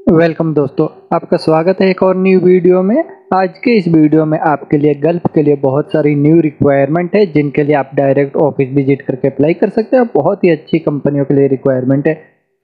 Welcome दोस्तों, आपका स्वागत है एक और न्यू वीडियो में। आज के इस वीडियो में आपके लिए गल्फ के लिए बहुत सारी न्यू रिक्वायरमेंट है जिनके लिए आप डायरेक्ट ऑफिस विजिट करके अप्लाई कर सकते हैं। बहुत ही अच्छी कंपनियों के लिए रिक्वायरमेंट है,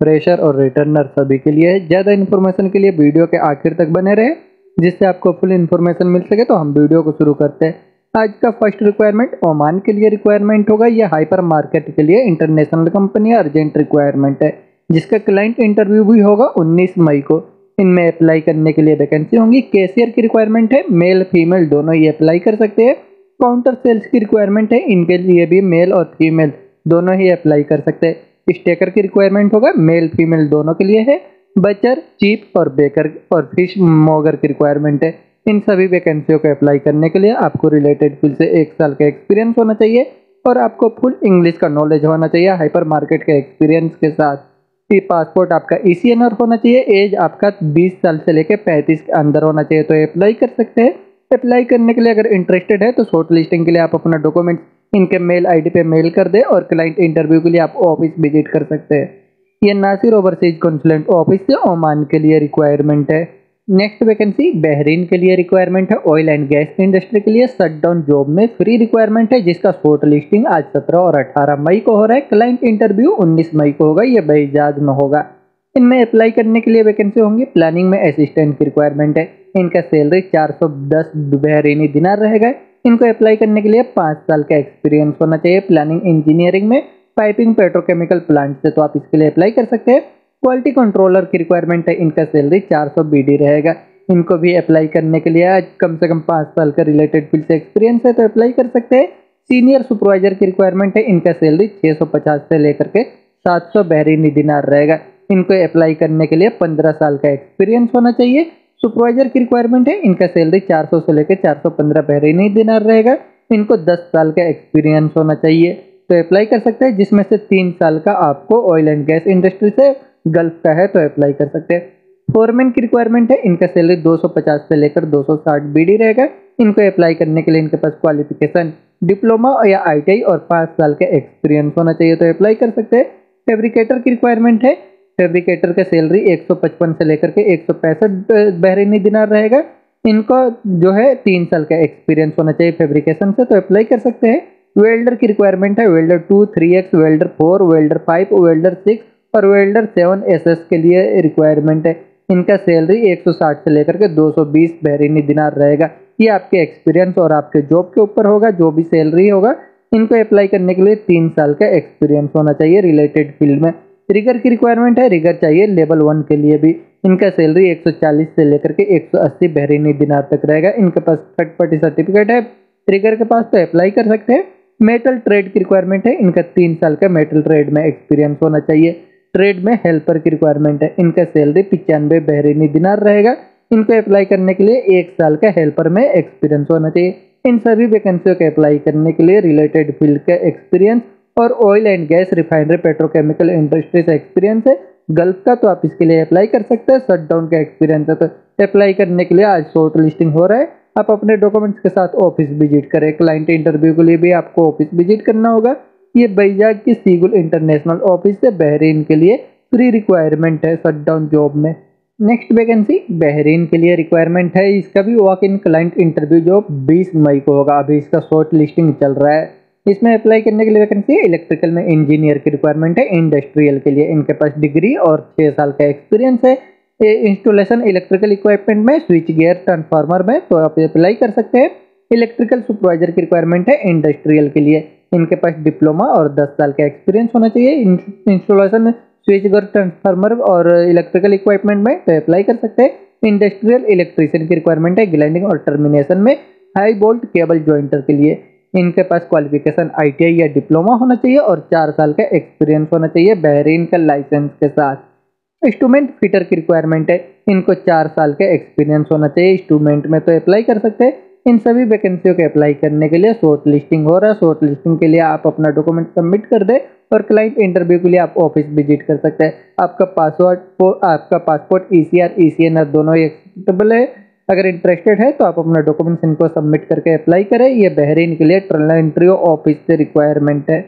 फ्रेशर और रिटर्नर सभी के लिए है। ज़्यादा इन्फॉर्मेशन के लिए वीडियो के आखिर तक बने रहे जिससे आपको फुल इन्फॉर्मेशन मिल सके। तो हम वीडियो को शुरू करते हैं। आज का फर्स्ट रिक्वायरमेंट ओमान के लिए रिक्वायरमेंट होगा। यह हाइपर मार्केट के लिए इंटरनेशनल कंपनी अर्जेंट रिक्वायरमेंट है जिसका क्लाइंट इंटरव्यू भी होगा 19 मई को। इनमें अप्लाई करने के लिए वैकेंसी होंगी। कैशियर की रिक्वायरमेंट है, मेल फीमेल दोनों ही अप्लाई कर सकते हैं। काउंटर सेल्स की रिक्वायरमेंट है, इनके लिए भी मेल और फीमेल दोनों ही अप्लाई कर सकते हैं। स्टेकर की रिक्वायरमेंट होगा, मेल फीमेल दोनों के लिए है। बचर, चीप और बेकर और फिश मॉगर की रिक्वायरमेंट है। इन सभी वैकेंसियों को अप्लाई करने के लिए आपको रिलेटेड फील्ड से 1 साल का एक्सपीरियंस होना चाहिए और आपको फुल इंग्लिश का नॉलेज होना चाहिए हाइपर मार्केट के एक्सपीरियंस के साथ। पासपोर्ट आपका ECNR होना चाहिए। एज आपका 20 साल से लेकर 35 के अंदर होना चाहिए। तो अप्लाई कर सकते हैं। अप्लाई करने के लिए अगर इंटरेस्टेड है तो शॉर्ट लिस्टिंग के लिए आप अपना डॉक्यूमेंट इनके मेल आईडी पे मेल कर दे और क्लाइंट इंटरव्यू के लिए आप ऑफिस विजिट कर सकते हैं। ये नासिर ओवरसीज कॉन्सुलेट ऑफिस से ओमान के लिए रिक्वायरमेंट है। नेक्स्ट वैकेंसी बहरीन के लिए रिक्वायरमेंट है। ऑयल एंड गैस इंडस्ट्री के लिए शटडाउन जॉब में फ्री रिक्वायरमेंट है जिसका शॉर्ट लिस्टिंग आज 17 और 18 मई को हो रहा है। क्लाइंट इंटरव्यू 19 मई को होगा। ये बैजाग में होगा। इनमें अप्लाई करने के लिए वैकेंसी होंगी। प्लानिंग में असिस्टेंट की रिक्वायरमेंट है। इनका सैलरी 410 बहरीनी दिनार रहेगा। इनको अप्लाई करने के लिए 5 साल का एक्सपीरियंस होना चाहिए प्लानिंग इंजीनियरिंग में, पाइपिंग पेट्रोकेमिकल प्लांट से। तो आप इसके लिए अप्लाई कर सकते हैं। क्वालिटी कंट्रोलर की रिक्वायरमेंट है। इनका सैलरी 400 BD रहेगा। इनको भी अप्लाई करने के लिए आज कम से कम 5 साल का रिलेटेड फील्ड से एक्सपीरियंस है तो अप्लाई कर सकते हैं। सीनियर सुपरवाइजर की रिक्वायरमेंट है। इनका सैलरी 650 से लेकर के 700 बहरीनी दिनार रहेगा। इनको अप्लाई करने के लिए 15 साल का एक्सपीरियंस होना चाहिए। सुपरवाइजर की रिक्वायरमेंट है। इनका सैलरी 400 से लेकर 415 बहरीनी दिनार रहेगा। इनको 10 साल का एक्सपीरियंस होना चाहिए तो अप्लाई कर सकते हैं, जिसमें से 3 साल का आपको ऑयल एंड गैस इंडस्ट्री से गल्फ का है तो अप्लाई कर सकते हैं। फोरमैन की रिक्वायरमेंट है। इनका सैलरी 250 से लेकर 260 BD रहेगा। इनको अप्लाई करने के लिए इनके पास क्वालिफिकेशन डिप्लोमा या ITI और 5 साल का एक्सपीरियंस होना चाहिए तो अप्लाई कर सकते हैं। फैब्रिकेटर की रिक्वायरमेंट है। फैब्रिकेटर का सैलरी 155 से लेकर के 165 बहरीनी दिनार रहेगा। इनको जो है 3 साल का एक्सपीरियंस होना चाहिए फैब्रिकेशन से तो अप्लाई कर सकते हैं। वेल्डर की रिक्वायरमेंट है। Welder 2, 3X, welder 4, welder 5, welder 6 और वेल्डर 7SS के लिए रिक्वायरमेंट है। इनका सैलरी 160 से लेकर के 220 बहरीनी दिनार रहेगा। ये आपके एक्सपीरियंस और आपके जॉब के ऊपर होगा। जो भी सैलरी होगा इनको अप्लाई करने के लिए 3 साल का एक्सपीरियंस होना चाहिए रिलेटेड फील्ड में। रिगर की रिक्वायरमेंट है। रिगर चाहिए लेवल 1 के लिए भी। इनका सैलरी 140 से लेकर के 180 बहरीनी दिनार तक रहेगा। इनके पास थर्ड पार्टी सर्टिफिकेट है रिगर के पास तो अप्लाई कर सकते हैं। मेटल ट्रेड की रिक्वायरमेंट है। इनका 3 साल का मेटल ट्रेड में एक्सपीरियंस होना चाहिए। ट्रेड में हेल्पर की रिक्वायरमेंट है। इनका सैलरी 95 बहरीनी दिनार रहेगा। इनको अप्लाई करने के लिए 1 साल का हेल्पर में एक्सपीरियंस होना चाहिए। इन सभी वैकेंसियों के अप्लाई करने के लिए रिलेटेड फील्ड का एक्सपीरियंस और oil and gas refinery petrochemical industry से एक्सपीरियंस है गल्फ का तो आप इसके लिए अप्लाई कर सकते हैं। शटडाउन का एक्सपीरियंस है तो अप्लाई करने के लिए आज शॉर्ट लिस्टिंग हो रहा है। आप अपने डॉक्यूमेंट्स के साथ ऑफिस विजिट करें। क्लाइंट इंटरव्यू के लिए भी आपको ऑफिस विजिट करना होगा। ये बैजाग की सीगुल इंटरनेशनल ऑफिस से बहरीन के लिए फ्री रिक्वायरमेंट है शटडाउन जॉब में। नेक्स्ट वैकेंसी बहरीन के लिए रिक्वायरमेंट है। इसका भी walk in client interview job 20 मई को होगा। अभी इसका शॉर्ट लिस्टिंग चल रहा है। इसमें अप्लाई करने के लिए वैकेंसी इलेक्ट्रिकल में इंजीनियर की रिक्वायरमेंट है। इंडस्ट्रियल के लिए इनके पास डिग्री और 6 साल का एक्सपीरियंस है। इंस्टॉलेशन इलेक्ट्रिकल इक्विपमेंट में, स्विच गियर, ट्रांसफार्मर में तो आप अप्लाई कर सकते हैं। इलेक्ट्रिकल सुपरवाइजर की रिक्वायरमेंट है इंडस्ट्रियल के लिए। इनके पास डिप्लोमा और 10 साल का एक्सपीरियंस होना चाहिए। इंस्टॉलेशन स्विच गियर, ट्रांसफार्मर और इलेक्ट्रिकल इक्विपमेंट में तो अप्लाई कर सकते हैं। इंडस्ट्रियल इलेक्ट्रीशियन की रिक्वायरमेंट है ग्राइंडिंग और टर्मिनेशन में, हाई वोल्ट केबल जॉइंटर के लिए। इनके पास क्वालिफिकेशन ITI या डिप्लोमा होना चाहिए और 4 साल का एक्सपीरियंस होना चाहिए बहरीन का लाइसेंस के साथ। इंस्ट्रूमेंट फिटर की रिक्वायरमेंट है। इनको 4 साल का एक्सपीरियंस होना चाहिए इंस्ट्रूमेंट में तो अप्लाई कर सकते हैं। इन सभी वैकेंसियों के अप्लाई करने के लिए शॉर्ट लिस्टिंग हो रहा है। शॉर्ट लिस्टिंग के लिए आप अपना डॉक्यूमेंट सबमिट कर दें और क्लाइंट इंटरव्यू के लिए आप ऑफिस विजिट कर सकते हैं। आपका पासपोर्ट ECR ECNR दोनों ही एक्सेप्टेबल है। अगर इंटरेस्टेड है तो आप अपना डॉक्यूमेंट्स इनको सबमिट करके अप्लाई करें। ये बहरीन के लिए ट्रायल इंटरव्यू ऑफिस से रिक्वायरमेंट है।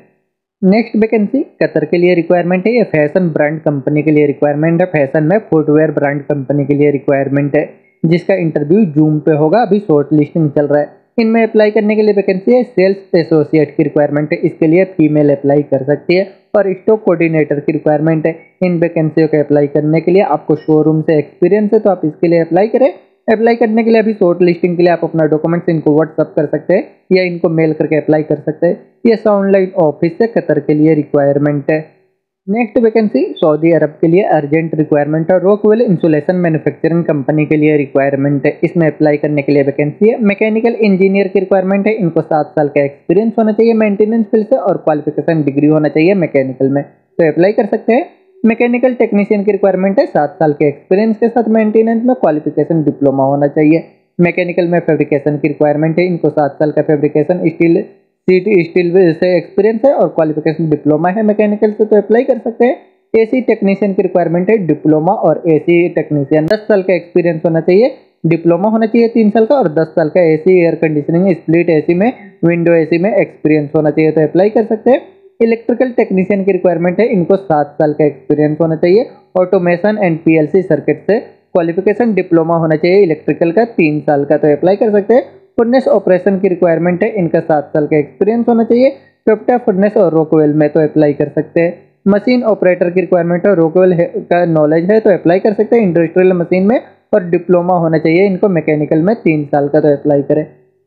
नेक्स्ट वैकेंसी कतर के लिए रिक्वायरमेंट है। ये फैशन ब्रांड कंपनी के लिए रिक्वायरमेंट है। फैशन में फुटवेयर ब्रांड कंपनी के लिए रिक्वायरमेंट है, जिसका इंटरव्यू जूम पे होगा। अभी शॉर्ट लिस्टिंग चल रहा है। इनमें अप्लाई करने के लिए वैकेंसी है। सेल्स एसोसिएट की रिक्वायरमेंट है, इसके लिए फीमेल अप्लाई कर सकती है। और स्टॉक कोऑर्डिनेटर की रिक्वायरमेंट है। इन वैकेंसियों के अप्लाई करने के लिए आपको शोरूम से एक्सपीरियंस है, तो आप इसके लिए अप्लाई करें। अप्लाई करने के लिए अभी शॉर्ट लिस्टिंग के लिए आप अपना डॉक्यूमेंट्स इनको व्हाट्सअप कर सकते हैं या इनको मेल करके अप्लाई कर सकते हैं। ये ऑनलाइन ऑफिस से कतर के लिए रिक्वायरमेंट है। नेक्स्ट वैकेंसी सऊदी अरब के लिए अर्जेंट रिक्वायरमेंट है। रॉकवेल इंसुलेशन मैन्युफैक्चरिंग कंपनी के लिए रिक्वायरमेंट है। इसमें अप्लाई करने के लिए वैकेंसी है। मैकेनिकल इंजीनियर की रिक्वायरमेंट है। इनको 7 साल का एक्सपीरियंस होना चाहिए मेंटेनेंस फील्ड से और क्वालिफिकेशन डिग्री होना चाहिए मैकेनिकल में, तो अप्लाई कर सकते हैं। मैकेनिकल टेक्नीशियन की रिक्वायरमेंट है। 7 साल के एक्सपीरियंस के साथ मेंटेनेंस में क्वालिफिकेशन डिप्लोमा होना चाहिए। मैकेनिकल में फैब्रिकेशन की रिक्वायरमेंट है। इनको 7 साल का फैब्रिकेशन स्टील से एक्सपीरियंस है और क्वालिफिकेशन डिप्लोमा है मैकेनिकल से, तो अप्लाई कर सकते हैं। एसी टेक्नीशियन की रिक्वायरमेंट है। डिप्लोमा और एसी टेक्नीशियन 10 साल का एक्सपीरियंस होना चाहिए। डिप्लोमा होना चाहिए 3 साल का और 10 साल का AC air conditioning split AC में विंडो एसी में एक्सपीरियंस होना चाहिए, तो अप्लाई कर सकते हैं। इलेक्ट्रिकल टेक्नीशियन की रिक्वायरमेंट है। इनको 7 साल का एक्सपीरियंस होना चाहिए। ऑटोमेशन एंड पीएलसी सर्किट से क्वालिफिकेशन डिप्लोमा होना चाहिए इलेक्ट्रिकल का 3 साल का, तो अप्लाई कर सकते हैं। फुर्नेस ऑपरेशन की रिक्वायरमेंट है। इनका 7 साल का एक्सपीरियंस होना चाहिए। क्योप्टा फुर्नेस और रोकवेल में, तो अप्लाई कर सकते हैं। मशीन ऑपरेटर की रिक्वायरमेंट है। रोकवेल का नॉलेज है, तो अप्लाई कर सकते हैं इंडस्ट्रियल मशीन में, और डिप्लोमा होना चाहिए इनको मैकेनिकल में 3 साल का, तो अप्लाई करें।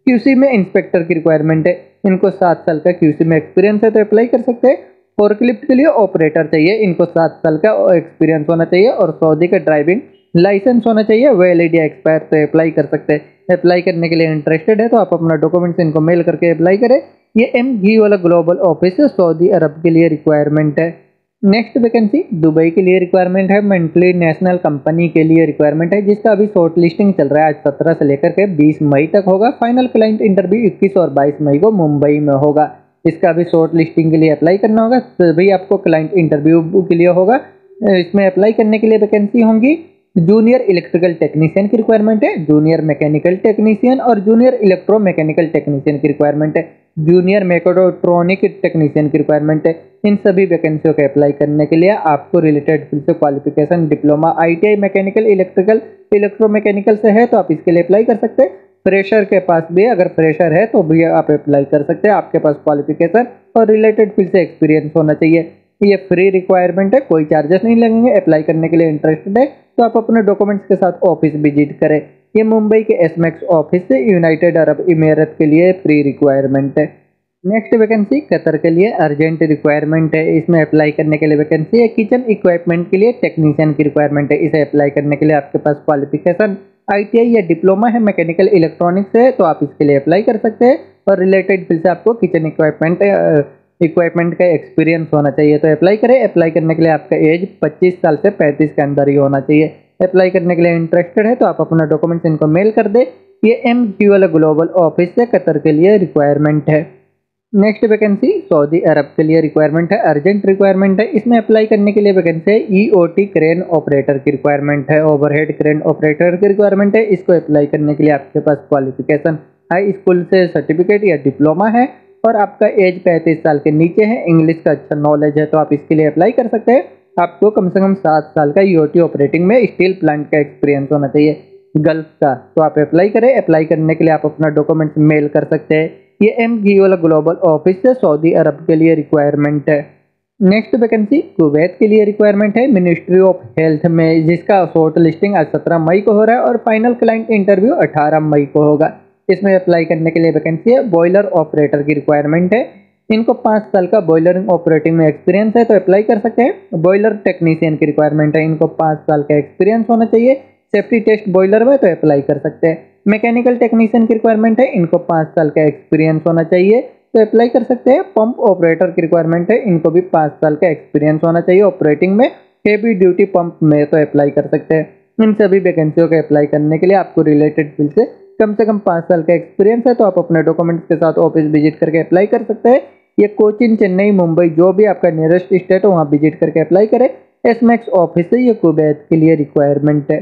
क्यूसी में इंस्पेक्टर की रिक्वायरमेंट है। इनको 7 साल का क्यूसी में एक्सपीरियंस है, तो अप्लाई कर सकते हैं। फोर्कलिफ्ट के लिए ऑपरेटर चाहिए। इनको 7 साल का एक्सपीरियंस होना चाहिए और सऊदी का ड्राइविंग लाइसेंस होना चाहिए। वैलिड या एक्सपायर, तो अप्लाई कर सकते हैं। अप्लाई करने के लिए इंटरेस्टेड है तो आप अपना डॉक्यूमेंट्स इनको मेल करके अप्लाई करें। ये एमजी वाला ग्लोबल ऑफिस है, सऊदी अरब के लिए रिक्वायरमेंट है। नेक्स्ट वैकेंसी दुबई के लिए रिक्वायरमेंट है। मल्टी नेशनल कंपनी के लिए रिक्वायरमेंट है, जिसका अभी शॉर्ट लिस्टिंग चल रहा है। आज 17 से लेकर के 20 मई तक होगा। फाइनल क्लाइंट इंटरव्यू 21 और 22 मई को मुंबई में होगा। इसका अभी शॉर्ट लिस्टिंग के लिए अप्लाई करना होगा, तभी आपको क्लाइंट इंटरव्यू के लिए होगा। इसमें अप्लाई करने के लिए वैकेंसी होंगी। जूनियर इलेक्ट्रिकल टेक्नीशियन की रिक्वायरमेंट है। जूनियर मैकेनिकल टेक्नीशियन और जूनियर इलेक्ट्रो मैकेनिकल टेक्नीशियन की रिक्वायरमेंट है। जूनियर मैकेट्रॉनिक टेक्नीशियन की रिक्वायरमेंट है। इन सभी वैकेंसियों के अप्लाई करने के लिए आपको रिलेटेड फील्ड से qualification diploma ITI mechanical electrical electromechanical से है, तो आप इसके लिए अप्लाई कर सकते हैं। फ्रेशर के पास भी, अगर फ्रेशर है तो भी आप अप्लाई कर सकते हैं। आपके पास क्वालिफिकेशन और रिलेटेड फील्ड से एक्सपीरियंस होना चाहिए। ये फ्री रिक्वायरमेंट है, कोई चार्जेस नहीं लगेंगे। अप्लाई करने के लिए इंटरेस्टेड है तो आप अपने डॉक्यूमेंट्स के साथ ऑफिस विजिट करें। ये मुंबई के एसमैक्स ऑफिस से यूनाइटेड अरब इमीरात के लिए फ्री रिक्वायरमेंट है। नेक्स्ट वैकेंसी कतर के लिए अर्जेंट रिक्वायरमेंट है। इसमें अप्लाई करने के लिए वैकेंसी है। किचन इक्विपमेंट के लिए टेक्नीशियन की रिक्वायरमेंट है। इसे अप्लाई करने के लिए आपके पास क्वालिफिकेशन आईटीआई या डिप्लोमा है मैकेनिकल इलेक्ट्रॉनिक्स है, तो आप इसके लिए अप्लाई कर सकते हैं। और रिलेटेड फील्ड से आपको किचन इक्विपमेंट का एक्सपीरियंस होना चाहिए, तो अप्लाई करें। अप्लाई करने के लिए आपका एज 25 साल से 35 के अंदर ही होना चाहिए। अप्लाई करने के लिए इंटरेस्टेड है तो आप अपना डॉक्यूमेंट्स इनको मेल कर दे। ये एमक्यूएल ग्लोबल ऑफिस से कतर के लिए रिक्वायरमेंट है। नेक्स्ट वैकेंसी सऊदी अरब के लिए रिक्वायरमेंट है। अर्जेंट रिक्वायरमेंट है। इसमें अप्लाई करने के लिए वैकेंसी है। ईओटी क्रेन ऑपरेटर की रिक्वायरमेंट है। ओवरहेड क्रेन ऑपरेटर की रिक्वायरमेंट है। इसको अप्लाई करने के लिए आपके पास क्वालिफिकेशन हाई स्कूल से सर्टिफिकेट या डिप्लोमा है और आपका एज 35 साल के नीचे है। इंग्लिश का अच्छा नॉलेज है, तो आप इसके लिए अप्लाई कर सकते हैं। आपको कम से कम 7 साल का ईओटी ऑपरेटिंग में स्टील प्लांट का एक्सपीरियंस होना चाहिए गल्फ का, तो आप अप्लाई करें। अप्लाई करने के लिए आप अपना डॉक्यूमेंट्स मेल कर सकते हैं। ये एमजीओ ग्लोबल ऑफिस से सऊदी अरब के लिए रिक्वायरमेंट है। नेक्स्ट वैकेंसी कुवैत के लिए रिक्वायरमेंट है मिनिस्ट्री ऑफ हेल्थ में, जिसका शॉर्ट लिस्टिंग आज 17 मई को हो रहा है और फाइनल क्लाइंट इंटरव्यू 18 मई को होगा। इसमें अप्लाई करने के लिए वैकेंसी है। बॉयलर ऑपरेटर की रिक्वायरमेंट है। इनको 5 साल का बॉयलर ऑपरेटिंग में एक्सपीरियंस है, तो अप्लाई कर सकते हैं। बॉयलर टेक्नीशियन की रिक्वायरमेंट है। इनको 5 साल का एक्सपीरियंस होना चाहिए सेफ्टी टेस्ट बॉयलर में, तो अप्लाई कर सकते हैं। मैकेनिकल टेक्नीशियन की रिक्वायरमेंट है। इनको 5 साल का एक्सपीरियंस होना चाहिए, तो अप्लाई कर सकते हैं। पंप ऑपरेटर की रिक्वायरमेंट है। इनको भी 5 साल का एक्सपीरियंस होना चाहिए ऑपरेटिंग में हेवी ड्यूटी पंप में, तो अप्लाई कर सकते हैं। इन सभी वैकेंसियों के अप्लाई करने के लिए आपको रिलेटेड फील्ड से कम 5 साल का एक्सपीरियंस है, तो आप अपने डॉक्यूमेंट्स के साथ ऑफिस विजिट करके अप्लाई कर सकते हैं। ये कोचिन, चेन्नई, मुंबई, जो भी आपका नियरेस्ट स्टेट हो वहाँ विजिट करके अप्लाई करें। एसमैक्स ऑफिस से ये कुवैत के लिए रिक्वायरमेंट है।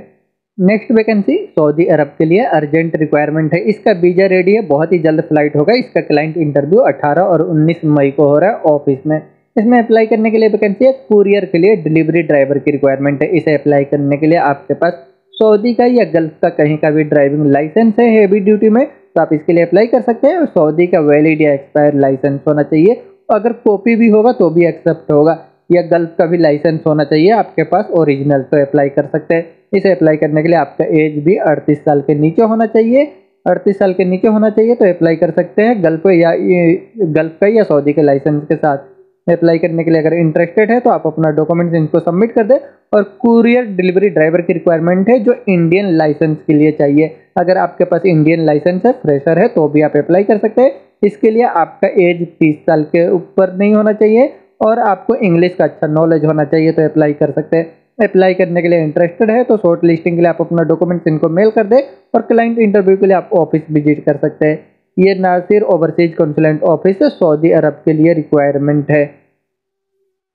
नेक्स्ट वैकेंसी सऊदी अरब के लिए अर्जेंट रिक्वायरमेंट है। इसका वीजा रेडी है, बहुत ही जल्द फ्लाइट होगा। इसका क्लाइंट इंटरव्यू 18 और 19 मई को हो रहा है ऑफिस में। इसमें अप्लाई करने के लिए वैकेंसी है कुरियर के लिए डिलीवरी ड्राइवर की रिक्वायरमेंट है। इसे अप्लाई करने के लिए आपके पास सऊदी का या गल्फ का कहीं का भी ड्राइविंग लाइसेंस है हेवी ड्यूटी में, तो आप इसके लिए अप्लाई कर सकते हैं। सऊदी का वैलिड या एक्सपायर लाइसेंस होना चाहिए, अगर कॉपी भी होगा तो भी एक्सेप्ट होगा, या गल्फ का भी लाइसेंस होना चाहिए आपके पास ओरिजिनल, तो अप्लाई कर सकते हैं। इसे अप्लाई करने के लिए आपका एज भी 38 साल के नीचे होना चाहिए। 38 साल के नीचे होना चाहिए तो अप्लाई कर सकते हैं गल्फ का या सऊदी के लाइसेंस के साथ। अप्लाई करने के लिए अगर इंटरेस्टेड है तो आप अपना डॉक्यूमेंट्स इनको सबमिट कर दें। और कुरियर डिलीवरी ड्राइवर की रिक्वायरमेंट है जो इंडियन लाइसेंस के लिए चाहिए। अगर आपके पास इंडियन लाइसेंस है, फ्रेशर है, तो भी आप अप्लाई कर सकते हैं। इसके लिए आपका एज 30 साल के ऊपर नहीं होना चाहिए और आपको इंग्लिश का अच्छा नॉलेज होना चाहिए, तो अप्लाई कर सकते हैं। अप्लाई करने के लिए इंटरेस्टेड है तो शॉर्ट लिस्टिंग के लिए आप अपना डॉक्यूमेंट्स इनको मेल कर दें और क्लाइंट इंटरव्यू के लिए आप ऑफिस विजिट कर सकते हैं। ये नासिर ओवरसीज कॉन्सुलेट ऑफिस सऊदी अरब के लिए रिक्वायरमेंट है।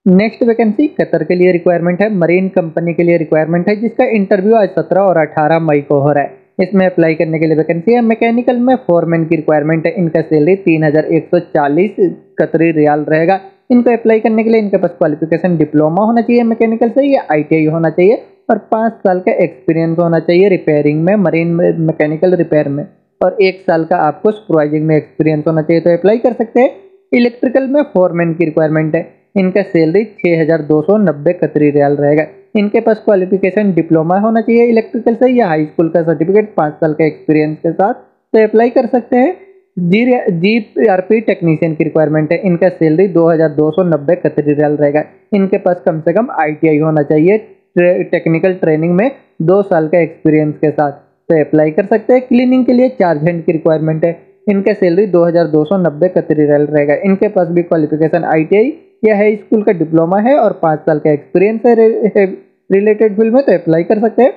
नेक्स्ट वैकेंसी कतर के लिए रिक्वायरमेंट है, मरीन कंपनी के लिए रिक्वायरमेंट है, जिसका इंटरव्यू आज 17 और 18 मई को हो रहा है। इसमें अप्लाई करने के लिए वैकेंसी है मैकेनिकल में फोरमैन की रिक्वायरमेंट है। इनका सैलरी 3140 कतरी रियाल रहेगा। इनको अप्लाई करने के लिए इनके पास क्वालिफिकेशन डिप्लोमा होना चाहिए मैकेनिकल से, या ITI होना चाहिए और 5 साल का एक्सपीरियंस होना चाहिए रिपेयरिंग में, मरीन मैकेनिकल रिपेयर में, और 1 साल का आपको सुपरवाइजिंग में एक्सपीरियंस होना चाहिए, तो अप्लाई कर सकते हैं। इलेक्ट्रिकल में फोरमैन की रिक्वायरमेंट है। इनका सैलरी 6290 कतरी रियाल रहेगा। इनके पास क्वालिफिकेशन डिप्लोमा होना चाहिए इलेक्ट्रिकल से, या हाई स्कूल का सर्टिफिकेट 5 साल का एक्सपीरियंस के साथ, तो अप्लाई कर सकते हैं। GRP टेक्नीशियन की रिक्वायरमेंट है। इनका सैलरी 2290 कतरी रियाल रहेगा। इनके पास कम से कम ITI होना चाहिए टेक्निकल ट्रेनिंग में 2 साल का एक्सपीरियंस के साथ, तो अप्लाई कर सकते हैं। क्लीनिंग के लिए चार्ज हैंड की रिक्वायरमेंट है। इनका सैलरी 2290 कतरी रियाल रहेगा। इनके पास भी क्वालिफिकेशन ITI या हाई स्कूल का डिप्लोमा है और 5 साल का एक्सपीरियंस है रिलेटेड फील्ड में, तो अप्लाई कर सकते हैं।